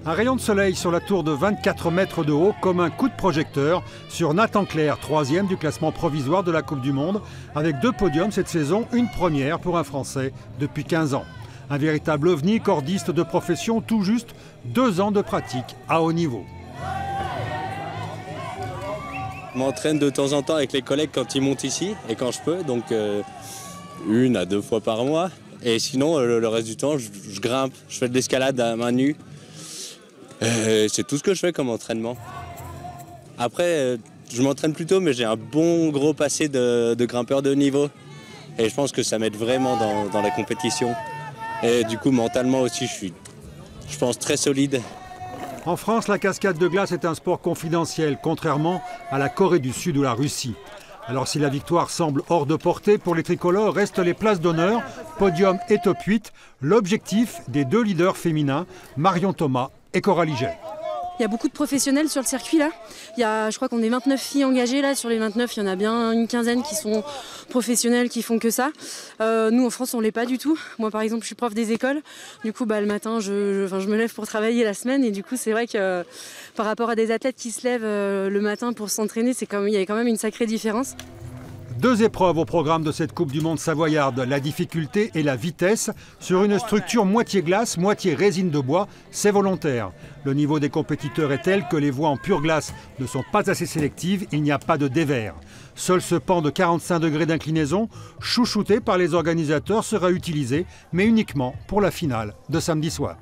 Un rayon de soleil sur la tour de 24 mètres de haut comme un coup de projecteur sur Nathan Clair, 3e du classement provisoire de la Coupe du Monde. Avec 2 podiums cette saison, une première pour un Français depuis 15 ans. Un véritable ovni cordiste de profession, tout juste 2 ans de pratique à haut niveau. Je m'entraîne de temps en temps avec les collègues quand ils montent ici et quand je peux, donc 1 à 2 fois par mois. Et sinon, le reste du temps, je grimpe, je fais de l'escalade à main nue. C'est tout ce que je fais comme entraînement. Après, je m'entraîne plus tôt, mais j'ai un bon gros passé de grimpeur de haut niveau. Et je pense que ça m'aide vraiment dans la compétition. Et du coup, mentalement aussi, je pense, très solide. En France, la cascade de glace est un sport confidentiel, contrairement à la Corée du Sud ou la Russie. Alors si la victoire semble hors de portée pour les tricolores, restent les places d'honneur, podium et top 8. L'objectif des 2 leaders féminins, Marion Thomas et Coralie Jay. Il y a beaucoup de professionnels sur le circuit là. Je crois qu'on est 29 filles engagées là. Sur les 29, il y en a bien une quinzaine qui sont professionnelles, qui font que ça. Nous en France, on l'est pas du tout. Moi par exemple, je suis prof des écoles. Du coup, le matin, je me lève pour travailler la semaine. Et du coup, c'est vrai que par rapport à des athlètes qui se lèvent le matin pour s'entraîner, il y a quand même une sacrée différence. 2 épreuves au programme de cette Coupe du Monde savoyarde, la difficulté et la vitesse. Sur une structure moitié glace, moitié résine de bois, c'est volontaire. Le niveau des compétiteurs est tel que les voies en pure glace ne sont pas assez sélectives, il n'y a pas de dévers. Seul ce pan de 45 degrés d'inclinaison, chouchouté par les organisateurs, sera utilisé, mais uniquement pour la finale de samedi soir.